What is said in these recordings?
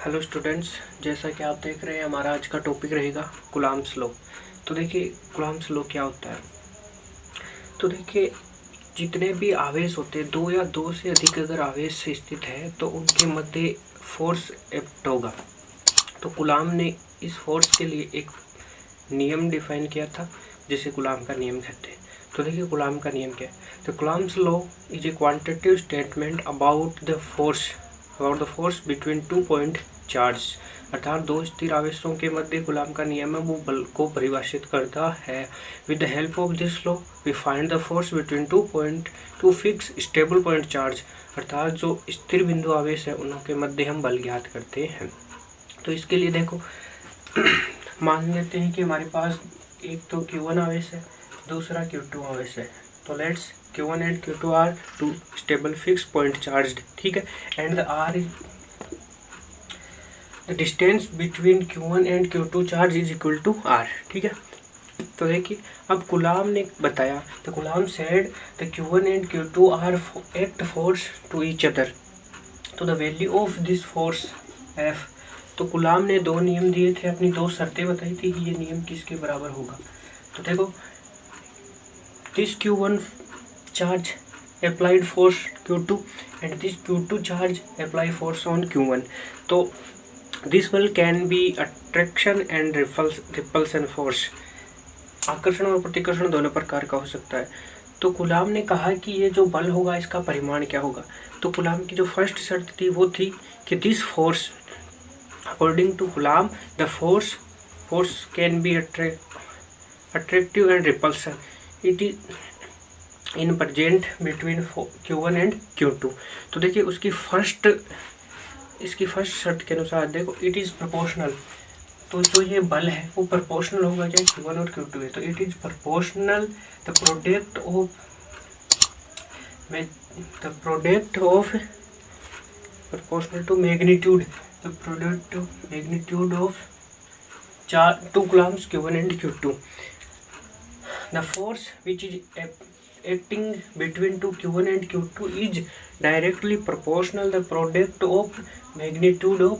Hello students, जैसा कि आप देख रहे हैं हमारा आज का टॉपिक रहेगा कूलम्ब्स लॉ। तो देखिए कूलम्ब्स लॉ क्या होता है। तो देखिए जितने भी आवेश होते हैं, दो या दो से अधिक अगर आवेश स्थित है तो उनके मध्य फोर्स एक्ट होगा। तो कूलम्ब ने इस फोर्स के लिए एक नियम डिफाइन किया था जिसे कूलम्ब का नियम कहते हैं। तो देखिए कूलम्ब का नियम क्या है। तो Coulomb's law is a quantitative statement about the force between 2 point charge, अर्थात दो स्थिर आवेशों के मध्य कूलम्ब का नियम है वो बल को परिभाषित करता है। With the help of this law we find the force between 2 fix stable point charge, अर्थात जो स्थिर बिंदु आवेश है उनके मध्य हम बल ज्ञात करते हैं। तो इसके लिए देखो मान लेते हैं कि हमारे पास एक तो Q1 आवेश है, दूसरा Q2 आवेश है। तो let's Q1 and Q2 are two stable fix point charge, ठीक है। And the distance between Q1 and Q2 charge is equal to R, ठीक है। तो देखिए अब कूलम्ब ने बताया, तो Coulomb said the Q1 and Q2 are act force to each other. तो the value of this force F, तो कूलम्ब ने दो नियम दिए थे, अपनी दो शर्तें बताई थी कि ये नियम किसके बराबर होगा। तो देखो this Q1 charge applied force Q2 and this Q2 charge apply force on Q1। तो दिस बल can be attraction and repulsion force, आकर्षण और प्रतिकर्षण दोनों प्रकार का हो सकता है। तो कूलम्ब ने कहा कि ये जो बल होगा इसका परिमाण क्या होगा। तो कूलम्ब की जो फर्स्ट शर्त थी वो थी कि this force according to Coulomb the force can be attractive and repulsive, it is in present between Q1 and Q2। तो देखिए इसकी फर्स्ट शर्त के अनुसार देखो इट इज प्रोपोर्शनल। तो जो ये बल है वो प्रोपोर्शनल होगा चाहे Q1 और Q2 है। तो it is proportional the product of proportional to magnitude, the product of magnitude of two coulombs Q1 and Q2. The force which is acting between two Q1 and Q2 is directly proportional the product of magnitude of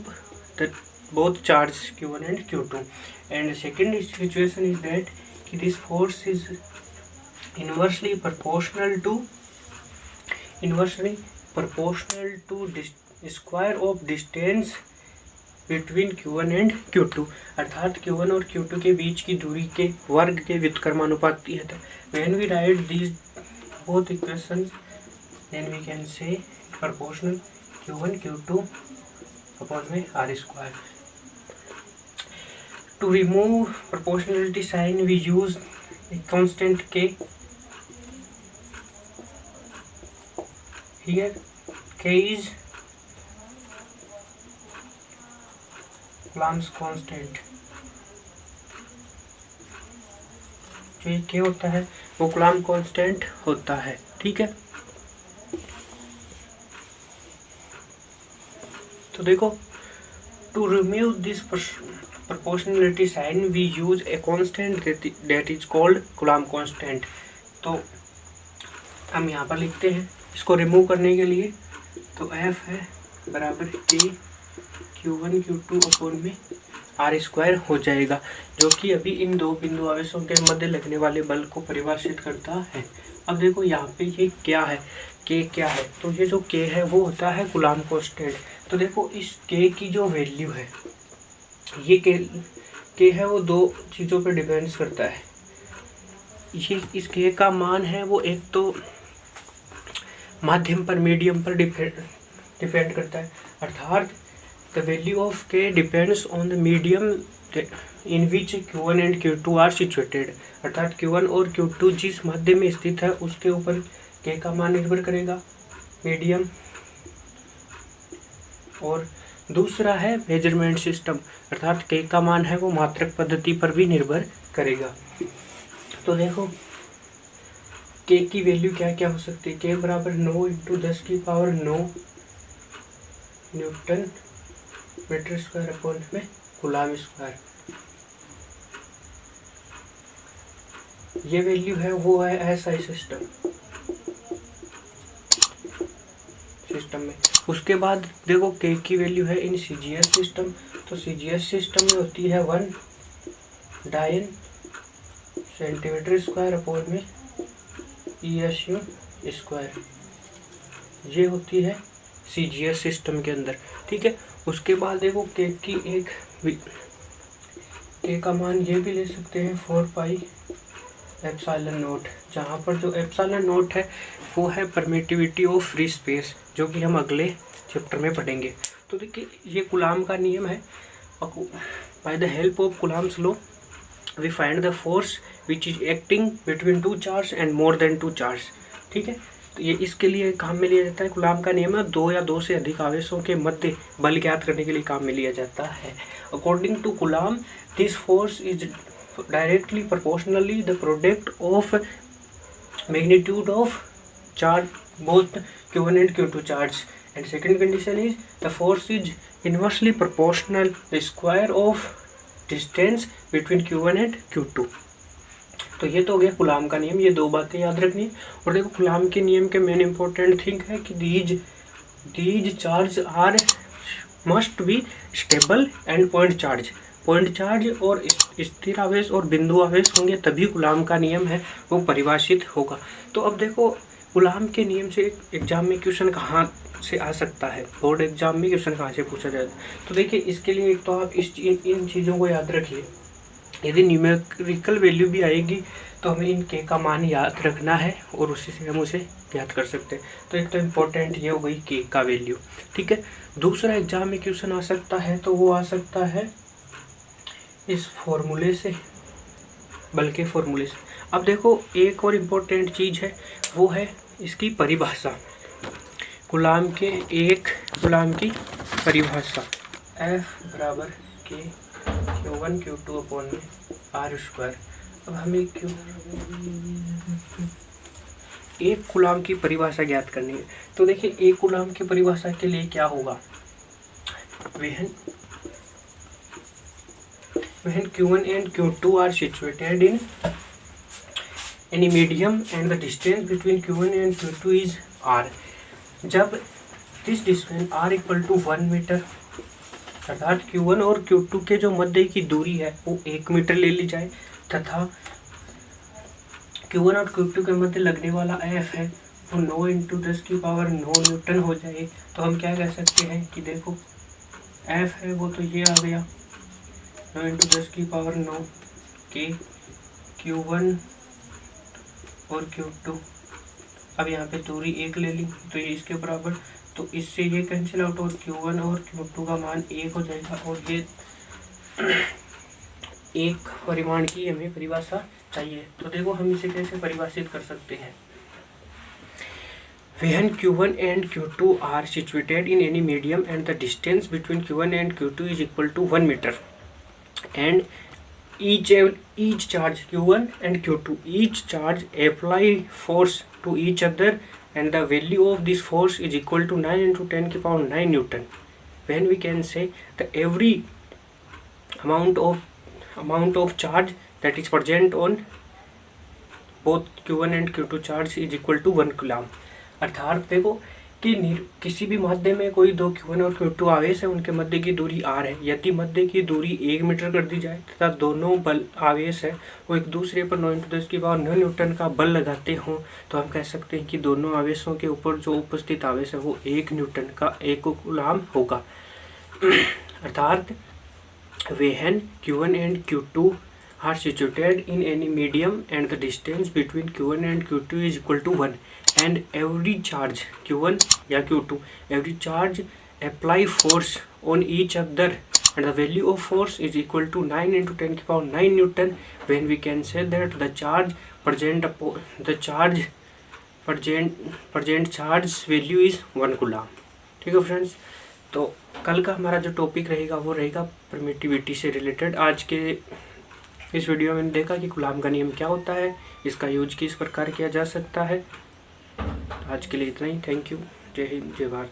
the both charges Q1 and Q2. And the second situation is that this force is inversely proportional to square of distance between Q1 and Q2, अर्थात Q1 और Q2 के बीच की दूरी के वर्ग के व्युत्क्रमानुपाती है। When we write these both equations then we can say proportional Q1 Q2 upon में R square. To remove proportionality sign we use a constant K। Here K is Coulomb's constant. जो ये K होता है वो coulomb constant होता है, ठीक है। तो देखो to remove this proportionality sign we use a constant that is called Coulomb constant. तो हम यहाँ पर लिखते हैं इसको रिमूव करने के लिए। तो F है बराबर K Q1 Q2 अपॉन में R स्क्वायर हो जाएगा, जो कि अभी इन दो बिंदु आवेशों के मध्य लगने वाले बल को परिभाषित करता है। अब देखो यहाँ पे ये क्या है, K क्या है। तो ये जो K है वो होता है कूलम्ब कांस्टेंट। तो देखो इस K की जो वैल्यू है, ये K है वो दो चीज़ों पर डिपेंड करता है। ये इस K का मान है वो एक तो माध्यम पर, मीडियम पर डिपेंड करता है, अर्थात the value of K depends on the medium in which Q1 and Q2 are situated, अर्थात Q1 और Q2 जिस मध्य में स्थित है उसके ऊपर K का मान निर्भर करेगा, मीडियम। और दूसरा है मेजरमेंट सिस्टम, अर्थात K का मान है वो मात्रक पद्धति पर भी निर्भर करेगा। तो देखो K की वैल्यू क्या क्या हो सकती है। K बराबर 9 × 10⁻9 न्यूटन मीटर स्क्वायर अपॉन में कूलम्ब स्क्वायर। ये वैल्यू है वो है SI सिस्टम में। उसके बाद देखो के की वैल्यू है इन CGS सिस्टम, तो CGS सिस्टम में होती है 1 डाइन सेंटीमीटर स्क्वायर अपॉन में ESU स्क्वायर, ये होती है CGS सिस्टम के अंदर, ठीक है। उसके बाद देखो के की एक के का मान ये भी ले सकते हैं 4 पाई एप्सिलॉन नॉट, जहाँ पर जो एप्सिलॉन नॉट है वो है परमिटिविटी ऑफ फ्री स्पेस, जो कि हम अगले चैप्टर में पढ़ेंगे। तो देखिए ये कूलाम का नियम है। By the help of Coulomb's law we find the force which is acting between 2 charge and more than 2 charge, ठीक है। तो ये इसके लिए काम में लिया जाता है। कूलाम का नियम है 2 या 2 से अधिक आवेशों के मध्य बल ज्ञात करने के लिए काम में लिया जाता है। According to Coulomb this force is directly proportionally the product of magnitude of charge both Q1 and Q2 charge, and second condition is the force is inversely proportional the square of distance between Q1 and Q2। तो ये तो हो गया coulomb का नियम, ये 2 बातें याद रखनी है। और देखो कूलाम के नियम के मेन इंपॉर्टेंट थिंग है कि these charge are must be stable and point charge और स्थिर आवेश और बिंदु आवेश होंगे तभी कूलाम का नियम है वो परिभाषित होगा। तो अब देखो कूलाम के नियम से एग्जाम में क्वेश्चन कहाँ से आ सकता है, बोर्ड एग्जाम में क्वेश्चन कहाँ से पूछा जाए। तो देखिए इसके लिए एक तो आप इन चीज़ों को याद रखिए। यदि न्यूमेरिकल वैल्यू भी आएगी तो हमें इन के का मान याद रखना है और उसी से हम उसे याद कर सकते हैं। तो एक तो इम्पोर्टेंट ये हो गई के का वैल्यू, ठीक है। दूसरा एग्जाम में क्वेश्चन आ सकता है तो वो आ सकता है इस फॉर्मूले से, बल के फॉर्मूले से। अब देखो एक और इम्पोर्टेंट चीज़ है वो है इसकी परिभाषा, कूलाम की परिभाषा F बराबर के Q1 Q2 अपॉन में R स्क्वायर। अब हमें एक कूलाम की परिभाषा ज्ञात करनी है। तो देखिए एक कूलाम की परिभाषा के लिए क्या होगा, when Q1 and Q2 are situated in any medium and the distance between Q1 and Q2 is R, जब this distance R equal to 1 metre अर्थात Q1 और Q2 के जो मध्य की दूरी है वो 1 मीटर ले ली जाए तथा Q1 और Q2 के मध्य लगने वाला F है वो 9 × 10 की पावर 9 न्यूटन हो जाए। तो हम क्या कह सकते हैं कि देखो F है वो तो ये आ गया 9 × 10 की पावर 9 के Q1 और Q2। अब यहाँ पे दूरी 1 ले ली तो ये इसके बराबर, तो इससे ये कैंसिल आउट और Q1 और Q2 का मान 1 हो जाएगा। और ये एक परिमाण की हमें परिभाषा चाहिए। तो देखो हम इसे कैसे परिभाषित कर सकते हैं। When Q1 and Q2 are situated in any medium and the distance between Q1 and Q2 is equal to 1 meter and each charge Q1 and Q2 each charge apply force to each other and the value of this force is equal to 9 × 10 की power 9 Newton, when we can say that every amount of charge that is present on both Q1 and Q2 charge is equal to 1 coulomb. अर्थात देखो कि किसी भी माध्य में कोई 2 Q1 और Q2 आवेश है, उनके मध्य की दूरी R है। यदि मध्य की दूरी 1 मीटर कर दी जाए तथा दोनों बल आवेश है वो एक दूसरे पर 9 × 10 की पावर 9 न्यूटन का बल लगाते हों तो हम कह सकते हैं कि दोनों आवेशों के ऊपर जो उपस्थित आवेश है वो 1 न्यूटन का 1 कूलाम होगा। अर्थात when Q1 and Q2 are situated in any medium and the distance between Q1 and Q2 is equal to 1 and every charge Q1 या Q2 every charge apply force on each other and the value of force is equal to 9 × 10 की power 9 Newton, when we can say that the charge present charge value is 1 coulomb. ठीक है friends, तो कल का हमारा जो topic रहेगा वो रहेगा परमिटिविटी से रिलेटेड। आज के इस वीडियो में देखा कि कूलाम का नियम क्या होता है, इसका यूज किस प्रकार किया जा सकता है। आज के लिए इतना ही। Thank you. जय हिंद, जय भारत।